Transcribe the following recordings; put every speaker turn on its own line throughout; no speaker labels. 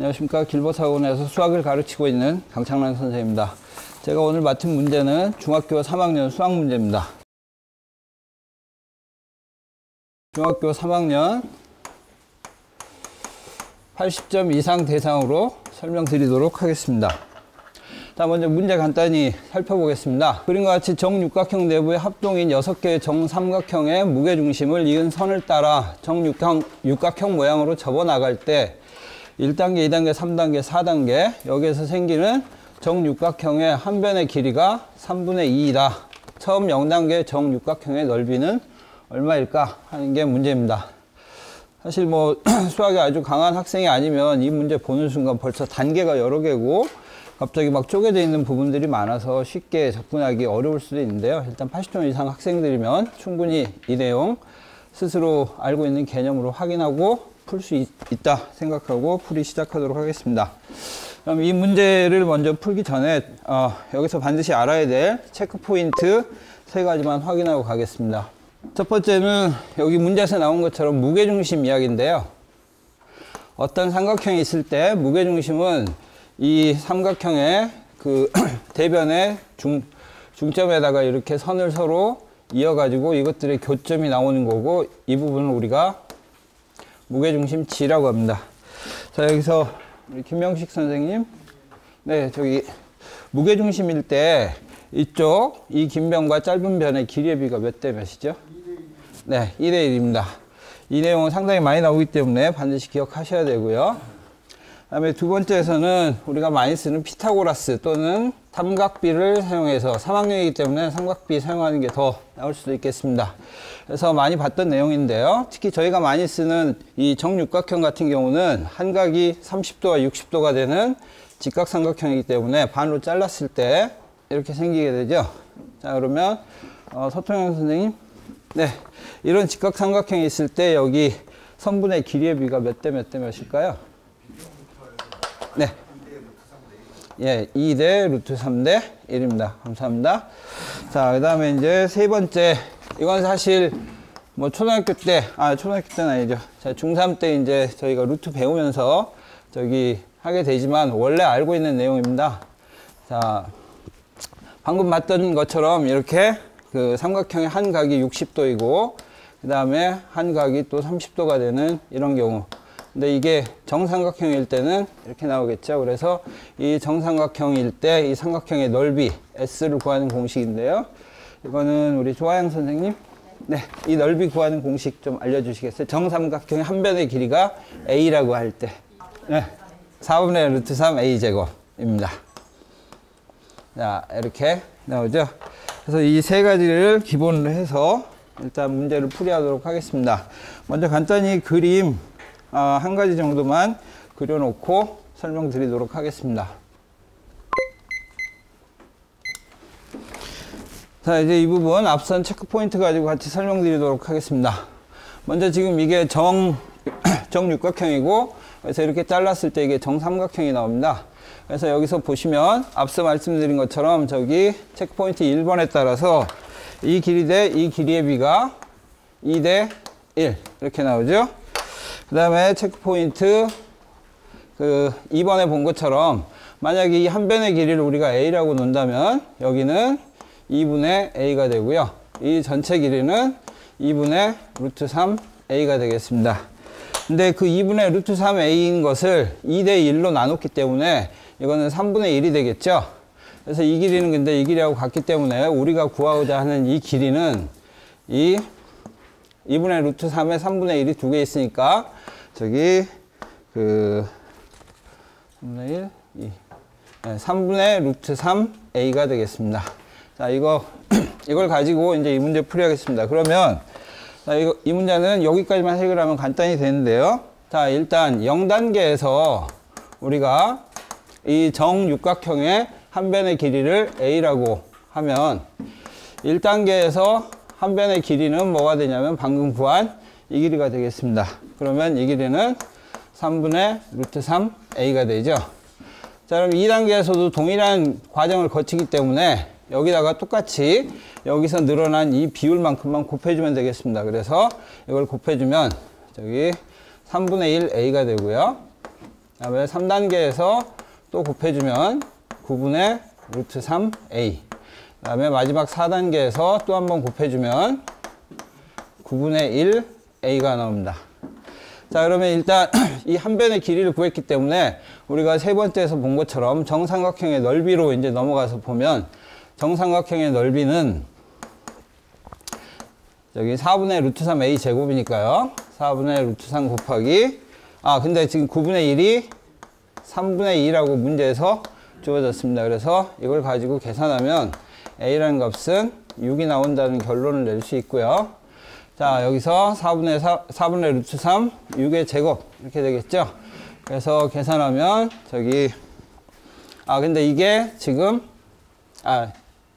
안녕하십니까. 길버스학원에서 수학을 가르치고 있는 강창란 선생입니다. 제가 오늘 맡은 문제는 중학교 3학년 수학 문제입니다. 중학교 3학년 80점 이상 대상으로 설명드리도록 하겠습니다. 자, 먼저 문제 간단히 살펴보겠습니다. 그림과 같이 정육각형 내부의 합동인 6개의 정삼각형의 무게중심을 이은 선을 따라 정육각형 모양으로 접어나갈 때 1단계, 2단계, 3단계, 4단계 여기에서 생기는 정육각형의 한 변의 길이가 3분의 2이다. 처음 0단계 정육각형의 넓이는 얼마일까 하는 게 문제입니다. 사실 뭐 수학에 아주 강한 학생이 아니면 이 문제 보는 순간 벌써 단계가 여러 개고 갑자기 막 쪼개져 있는 부분들이 많아서 쉽게 접근하기 어려울 수도 있는데요. 일단 80점 이상 학생들이면 충분히 이 내용 스스로 알고 있는 개념으로 확인하고 풀 수 있다 생각하고 풀이 시작하도록 하겠습니다. 그럼 이 문제를 먼저 풀기 전에 여기서 반드시 알아야 될 체크 포인트 3가지만 확인하고 가겠습니다. 첫 번째는 여기 문제에서 나온 것처럼 무게중심 이야기인데요. 어떤 삼각형이 있을 때 무게중심은 이 삼각형의 그 대변의 중점에다가 이렇게 선을 서로 이어가지고 이것들의 교점이 나오는 거고, 이 부분을 우리가 무게중심치라고 합니다. 자, 여기서 우리 김명식 선생님, 네, 저기 무게중심일 때 이쪽 이 긴 변과 짧은 변의 길이의 비가 몇 대 몇이죠? 네, 2대 1입니다. 이 내용은 상당히 많이 나오기 때문에 반드시 기억하셔야 되고요. 그 다음에 두 번째에서는 우리가 많이 쓰는 피타고라스 또는 삼각비를 사용해서 3학년이기 때문에 삼각비 사용하는 게 더 나올 수도 있겠습니다. 그래서 많이 봤던 내용인데요. 특히 저희가 많이 쓰는 이 정육각형 같은 경우는 한각이 30도와 60도가 되는 직각삼각형이기 때문에 반으로 잘랐을 때 이렇게 생기게 되죠. 자, 그러면 서통영 선생님, 네, 이런 직각삼각형이 있을 때 여기 선분의 길이의 비가 몇 대 몇일까요? 네. 예, 2대 루트 3대 1입니다. 감사합니다. 자, 그 다음에 이제 세 번째. 이건 사실 뭐 초등학교 때는 아니죠. 자, 중3 때 이제 저희가 루트 배우면서 저기 하게 되지만 원래 알고 있는 내용입니다. 자, 방금 봤던 것처럼 이렇게 그 삼각형의 한 각이 60도이고, 그 다음에 한 각이 또 30도가 되는 이런 경우. 근데 이게 정삼각형일 때는 이렇게 나오겠죠. 그래서 이 정삼각형일 때 이 삼각형의 넓이 S를 구하는 공식인데요. 이거는 우리 조하영 선생님, 네, 이 넓이 구하는 공식 좀 알려주시겠어요? 정삼각형의 한 변의 길이가 A라고 할 때, 네, 4분의 루트 3 A제곱입니다. 자, 이렇게 나오죠. 그래서 이 세 가지를 기본으로 해서 일단 문제를 풀이하도록 하겠습니다. 먼저 간단히 그림 한 가지 정도만 그려놓고 설명드리도록 하겠습니다. 자, 이제 이 부분 앞선 체크 포인트 가지고 같이 설명드리도록 하겠습니다. 먼저 지금 이게 정육각형이고, 그래서 이렇게 잘랐을 때 이게 정삼각형이 나옵니다. 그래서 여기서 보시면 앞서 말씀드린 것처럼 저기 체크 포인트 1번에 따라서 이 길이 대 이 길이의 비가 2대 1 이렇게 나오죠. 그 다음에 체크 포인트 2번에 본 것처럼 만약에 이 한 변의 길이를 우리가 A라고 놓는다면 여기는 2분의 A가 되고요. 이 전체 길이는 2분의 루트 3A가 되겠습니다. 근데 그 2분의 루트 3A인 것을 2대 1로 나눴기 때문에 이거는 3분의 1이 되겠죠. 그래서 이 길이는 근데 이 길이하고 같기 때문에 우리가 구하고자 하는 이 길이는 이 2분의 루트 3에 3분의 1이 두 개 있으니까 저기 3분의 1, 2. 네, 3분의 루트 3A가 되겠습니다. 자, 이걸 가지고 이제 이 문제 풀이하겠습니다. 그러면 자, 이 문제는 여기까지만 해결하면 간단히 되는데요. 자, 일단 0단계에서 우리가 이 정육각형의 한 변의 길이를 A라고 하면 1단계에서 한 변의 길이는 뭐가 되냐면 방금 구한 이 길이가 되겠습니다. 그러면 이 길이는 3분의 루트 3A가 되죠. 자, 그럼 2단계에서도 동일한 과정을 거치기 때문에 여기다가 똑같이 여기서 늘어난 이 비율만큼만 곱해주면 되겠습니다. 그래서 이걸 곱해주면 저기 3분의 1A가 되고요. 그 다음에 3단계에서 또 곱해주면 9분의 루트 3a. 그 다음에 마지막 4단계에서 또 한번 곱해주면 9분의 1a가 나옵니다. 자, 그러면 일단 이 한 변의 길이를 구했기 때문에 우리가 세 번째에서 본 것처럼 정삼각형의 넓이로 이제 넘어가서 보면 정삼각형의 넓이는 여기 4분의 루트 3a 제곱이니까요. 4분의 루트 3 곱하기, 근데 지금 9분의 1이 3분의 2라고 문제에서 주어졌습니다. 그래서 이걸 가지고 계산하면 a라는 값은 6이 나온다는 결론을 낼 수 있고요. 자, 여기서 4분의 루트 3, 6의 제곱 이렇게 되겠죠. 그래서 계산하면 근데 이게 지금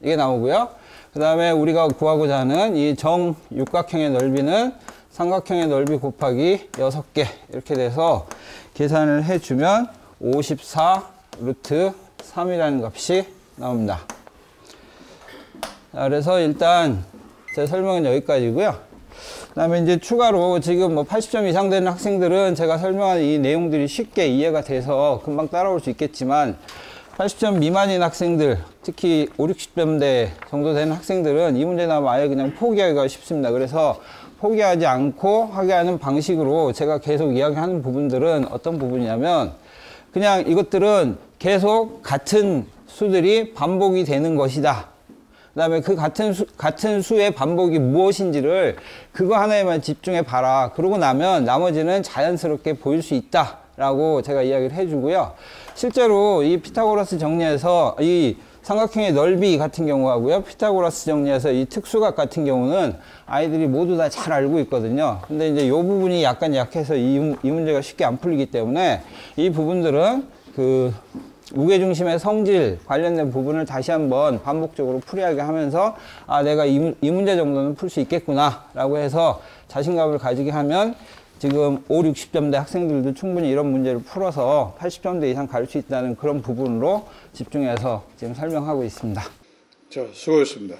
이게 나오고요. 그 다음에 우리가 구하고자 하는 이 정육각형의 넓이는 삼각형의 넓이 곱하기 6개 이렇게 돼서 계산을 해주면 54 루트 3이라는 값이 나옵니다. 자, 그래서 일단 제 설명은 여기까지고요. 그 다음에 이제 추가로 지금 뭐 80점 이상 되는 학생들은 제가 설명한 이 내용들이 쉽게 이해가 돼서 금방 따라올 수 있겠지만 80점 미만인 학생들, 특히 5, 60점대 정도 되는 학생들은 이 문제 나오면 아예 그냥 포기하기가 쉽습니다. 그래서 포기하지 않고 하게 하는 방식으로 제가 계속 이야기하는 부분들은 어떤 부분이냐면 그냥 이것들은 계속 같은 수들이 반복이 되는 것이다. 그 다음에 그 같은 수의 반복이 무엇인지를 그거 하나에만 집중해 봐라. 그러고 나면 나머지는 자연스럽게 보일 수 있다. 라고 제가 이야기를 해주고요. 실제로 이 피타고라스 정리에서 이 삼각형의 넓이 같은 경우하고요. 피타고라스 정리에서 이 특수각 같은 경우는 아이들이 모두 다 잘 알고 있거든요. 근데 이제 이 부분이 약간 약해서 이 문제가 쉽게 안 풀리기 때문에 이 부분들은 그 무게중심의 성질 관련된 부분을 다시 한번 반복적으로 풀이하게 하면서 내가 이 문제 정도는 풀 수 있겠구나 라고 해서 자신감을 가지게 하면 지금 5, 60점대 학생들도 충분히 이런 문제를 풀어서 80점대 이상 갈 수 있다는 그런 부분으로 집중해서 지금 설명하고 있습니다.
자, 수고했습니다.